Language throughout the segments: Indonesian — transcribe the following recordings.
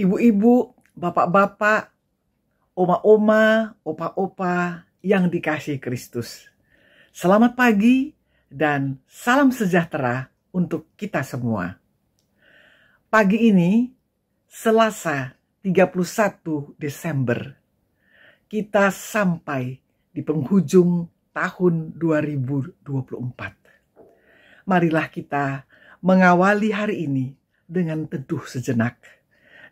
Ibu-ibu, bapak-bapak, oma-oma, opa-opa yang dikasihi Kristus. Selamat pagi dan salam sejahtera untuk kita semua. Pagi ini, Selasa 31 Desember, kita sampai di penghujung tahun 2024. Marilah kita mengawali hari ini dengan teduh sejenak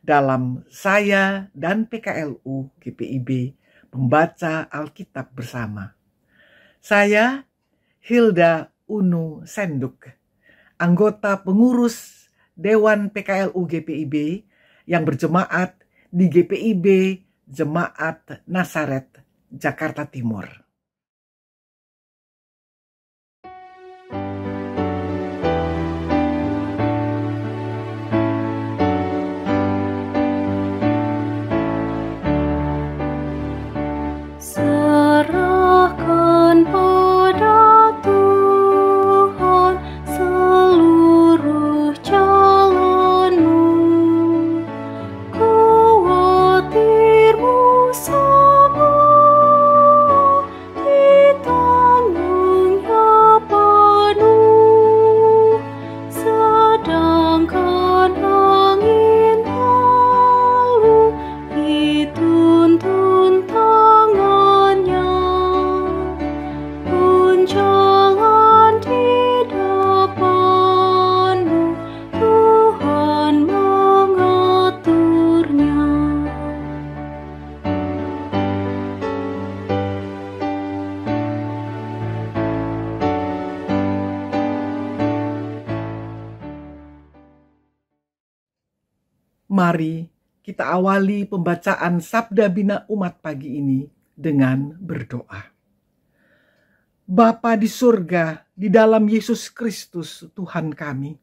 dalam saya dan PKLU GPIB membaca Alkitab bersama. Saya Hilda Unu Senduk, anggota pengurus Dewan PKLU GPIB yang berjemaat di GPIB Jemaat Nasaret, Jakarta Timur. Serahkan pada Tuhan seluruh jalanmu, khawatirmu semua ditanggung-Nya penuh, sedangkan angin lalu dituntun tangannya, pun jalan di depanmu, Tuhan mengaturnya. Mari kita awali pembacaan Sabda Bina Umat pagi ini dengan berdoa. Bapa di surga, di dalam Yesus Kristus Tuhan kami,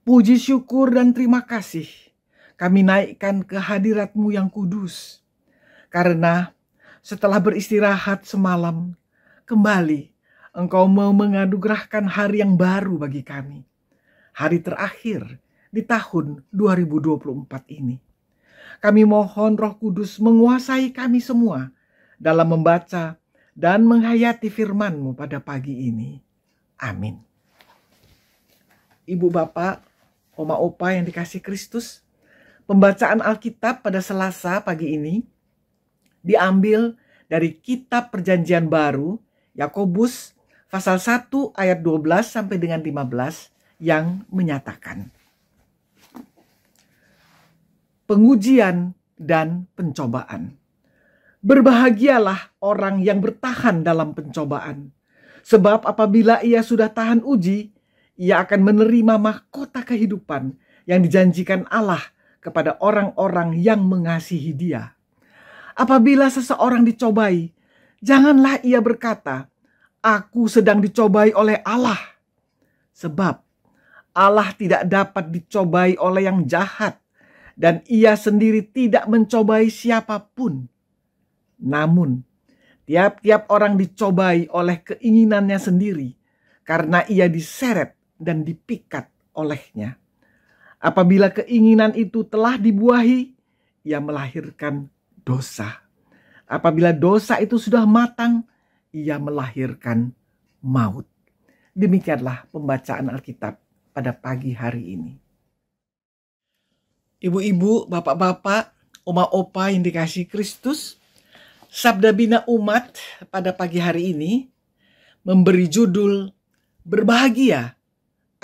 puji syukur dan terima kasih kami naikkan ke hadirat-Mu yang kudus. Karena setelah beristirahat semalam, kembali Engkau mau menganugerahkan hari yang baru bagi kami. Hari terakhir di tahun 2024 ini. Kami mohon Roh Kudus menguasai kami semua dalam membaca dan menghayati firman-Mu pada pagi ini. Amin. Ibu bapak, oma opa yang dikasihi Kristus, pembacaan Alkitab pada Selasa pagi ini diambil dari kitab Perjanjian Baru, Yakobus pasal 1 ayat 12 sampai dengan 15 yang menyatakan pengujian dan pencobaan. Berbahagialah orang yang bertahan dalam pencobaan, sebab apabila ia sudah tahan uji, ia akan menerima mahkota kehidupan yang dijanjikan Allah kepada orang-orang yang mengasihi Dia. Apabila seseorang dicobai, janganlah ia berkata, "Aku sedang dicobai oleh Allah." Sebab Allah tidak dapat dicobai oleh yang jahat, dan ia sendiri tidak mencobai siapapun. Namun, tiap-tiap orang dicobai oleh keinginannya sendiri, karena ia diseret dan dipikat olehnya. Apabila keinginan itu telah dibuahi, ia melahirkan dosa. Apabila dosa itu sudah matang, ia melahirkan maut. Demikianlah pembacaan Alkitab pada pagi hari ini. Ibu-ibu, bapak-bapak, oma-opa yang dikasihi Kristus, Sabda Bina Umat pada pagi hari ini memberi judul berbahagia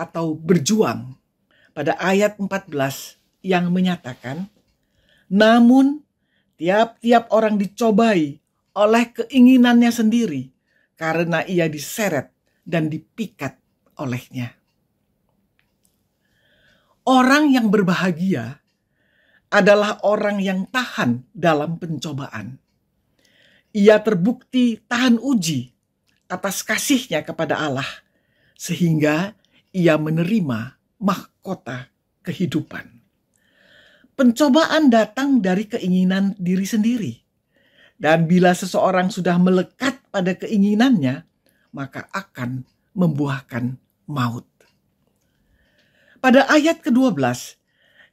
atau berjuang pada ayat 14 yang menyatakan, namun tiap-tiap orang dicobai oleh keinginannya sendiri karena ia diseret dan dipikat olehnya. Orang yang berbahagia adalah orang yang tahan dalam pencobaan. Ia terbukti tahan uji atas kasih-Nya kepada Allah, sehingga ia menerima mahkota kehidupan. Pencobaan datang dari keinginan diri sendiri. Dan bila seseorang sudah melekat pada keinginannya, maka akan membuahkan maut. Pada ayat ke-12,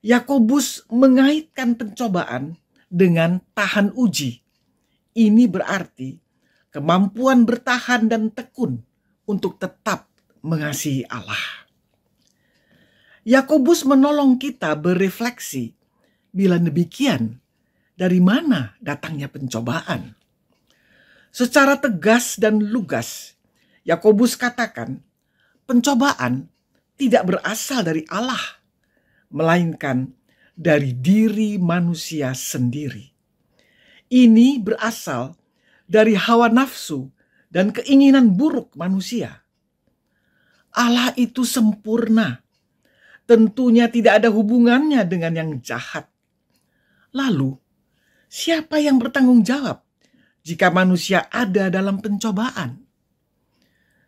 Yakobus mengaitkan pencobaan dengan tahan uji. Ini berarti kemampuan bertahan dan tekun untuk tetap mengasihi Allah. Yakobus menolong kita berefleksi, bila demikian, dari mana datangnya pencobaan? Secara tegas dan lugas, Yakobus katakan, pencobaan tidak berasal dari Allah, melainkan dari diri manusia sendiri. Ini berasal dari hawa nafsu dan keinginan buruk manusia. Allah itu sempurna. Tentunya tidak ada hubungannya dengan yang jahat. Lalu, siapa yang bertanggung jawab jika manusia ada dalam pencobaan?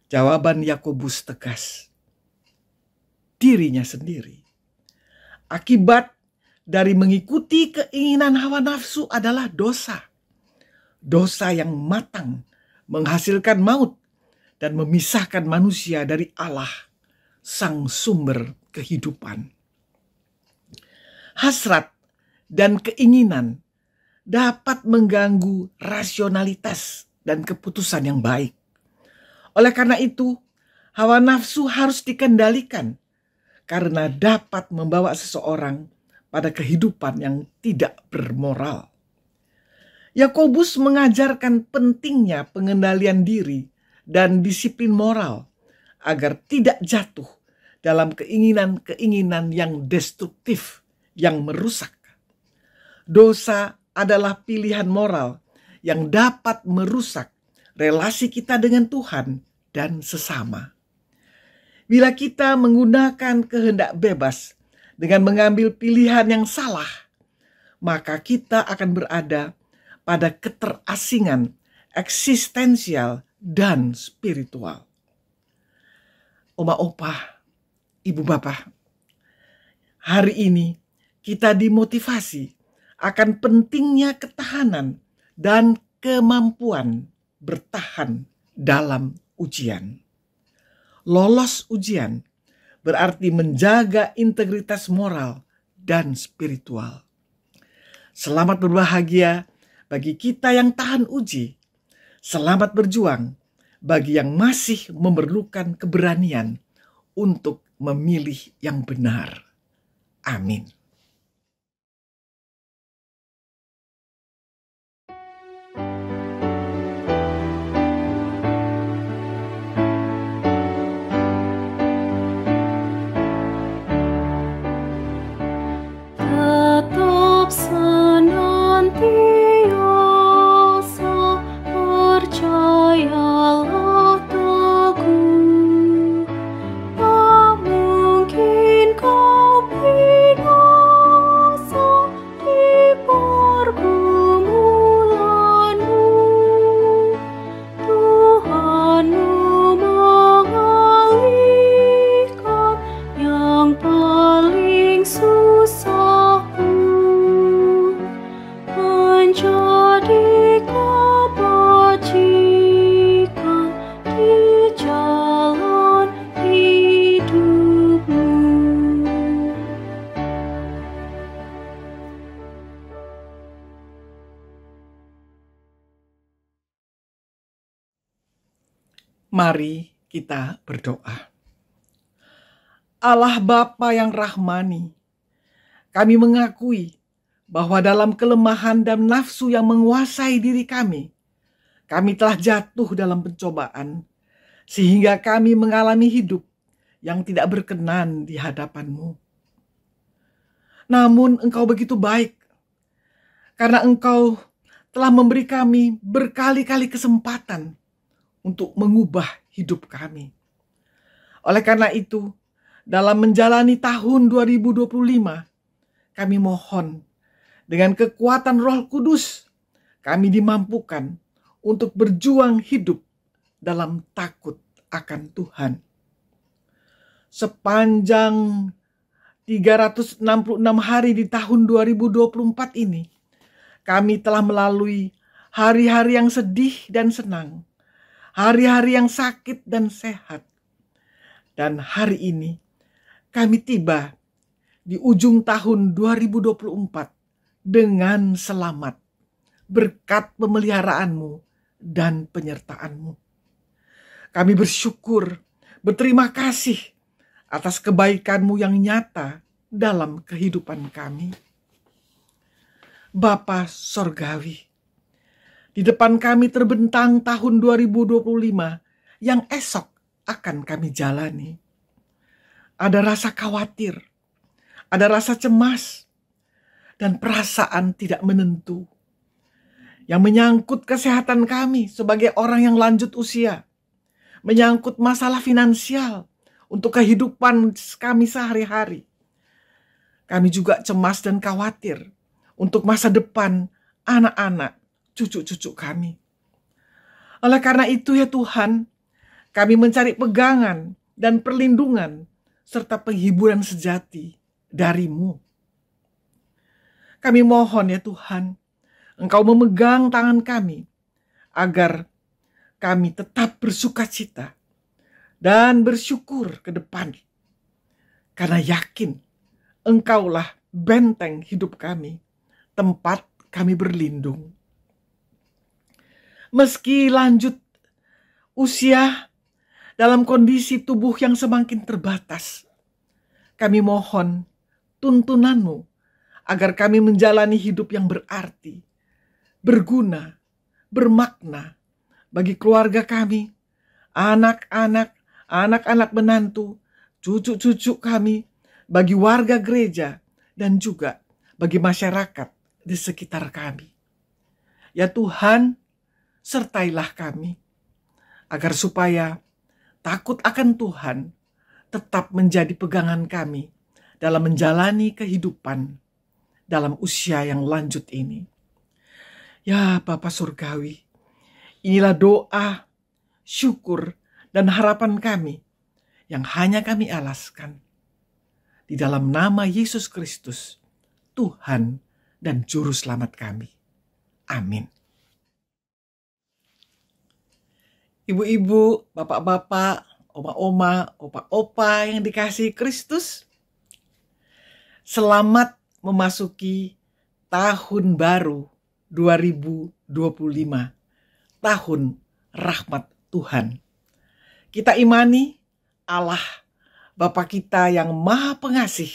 Jawaban Yakobus tegas. Dirinya sendiri. Akibat dari mengikuti keinginan hawa nafsu adalah dosa. Dosa yang matang menghasilkan maut dan memisahkan manusia dari Allah, sang sumber kehidupan. Hasrat dan keinginan dapat mengganggu rasionalitas dan keputusan yang baik. Oleh karena itu, hawa nafsu harus dikendalikan karena dapat membawa seseorang pada kehidupan yang tidak bermoral. Yakobus mengajarkan pentingnya pengendalian diri dan disiplin moral agar tidak jatuh dalam keinginan-keinginan yang destruktif, yang merusak. Dosa adalah pilihan moral yang dapat merusak relasi kita dengan Tuhan dan sesama. Bila kita menggunakan kehendak bebas dengan mengambil pilihan yang salah, maka kita akan berada pada keterasingan eksistensial dan spiritual. Oma opa, ibu bapak, hari ini kita dimotivasi akan pentingnya ketahanan dan kemampuan bertahan dalam ujian. Lolos ujian berarti menjaga integritas moral dan spiritual. Selamat berbahagia bagi kita yang tahan uji. Selamat berjuang bagi yang masih memerlukan keberanian untuk memilih yang benar. Amin. Tetap senantiasa percayalah teguh, tak mungkin kau binasa di pergumulanmu. Tuhanmu mengalihkan yang paling susah pun menjadi kebajikan di jalan hidupmu. Mari kita berdoa. Allah Bapa yang rahmani, kami mengakui bahwa dalam kelemahan dan nafsu yang menguasai diri kami telah jatuh dalam pencobaan, sehingga kami mengalami hidup yang tidak berkenan di hadapan-Mu. Namun Engkau begitu baik, karena Engkau telah memberi kami berkali-kali kesempatan untuk mengubah hidup kami. Oleh karena itu, dalam menjalani tahun 2025, kami mohon dengan kekuatan Roh Kudus, kami dimampukan untuk berjuang hidup dalam takut akan Tuhan. Sepanjang 366 hari di tahun 2024 ini, kami telah melalui hari-hari yang sedih dan senang, hari-hari yang sakit dan sehat. Dan hari ini kami tiba di ujung tahun 2024 dengan selamat berkat pemeliharaanmu dan penyertaanmu. Kami bersyukur, berterima kasih atas kebaikanmu yang nyata dalam kehidupan kami. Bapa Sorgawi, di depan kami terbentang tahun 2025 yang esok akan kami jalani. Ada rasa khawatir, ada rasa cemas, dan perasaan tidak menentu yang menyangkut kesehatan kami sebagai orang yang lanjut usia, menyangkut masalah finansial untuk kehidupan kami sehari-hari. Kami juga cemas dan khawatir untuk masa depan anak-anak, cucu-cucu kami. Oleh karena itu ya Tuhan, kami mencari pegangan dan perlindungan serta penghiburan sejati dari-Mu. Kami mohon ya Tuhan, Engkau memegang tangan kami agar kami tetap bersukacita dan bersyukur ke depan. Karena yakin Engkaulah benteng hidup kami, tempat kami berlindung. Meski lanjut usia dalam kondisi tubuh yang semakin terbatas, kami mohon tuntunan-Mu agar kami menjalani hidup yang berarti, berguna, bermakna bagi keluarga kami, anak-anak, anak-anak menantu, cucu-cucu kami, bagi warga gereja, dan juga bagi masyarakat di sekitar kami. Ya Tuhan, sertailah kami, agar supaya takut akan Tuhan tetap menjadi pegangan kami dalam menjalani kehidupan dalam usia yang lanjut ini. Ya Bapa Surgawi, inilah doa, syukur, dan harapan kami yang hanya kami alaskan. Di dalam nama Yesus Kristus, Tuhan dan Juru Selamat kami. Amin. Ibu-ibu, bapak-bapak, oma-oma, opa-opa yang dikasihi Kristus, selamat memasuki tahun baru 2025, tahun rahmat Tuhan. Kita imani Allah, Bapa kita yang Maha Pengasih,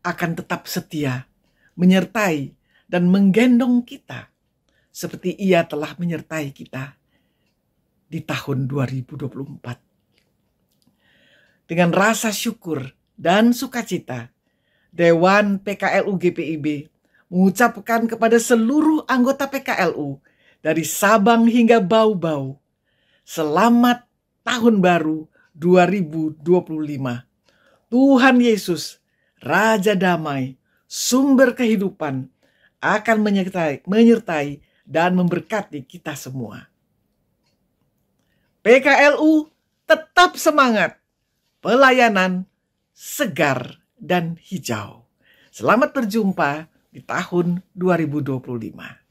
akan tetap setia, menyertai dan menggendong kita seperti Ia telah menyertai kita di tahun 2024. Dengan rasa syukur dan sukacita, Dewan PKLU GPIB mengucapkan kepada seluruh anggota PKLU dari Sabang hingga Bau-Bau, selamat tahun baru 2025. Tuhan Yesus, Raja Damai, sumber kehidupan, akan menyertai dan memberkati kita semua. PKLU tetap semangat, pelayanan segar dan hijau. Selamat berjumpa di tahun 2025.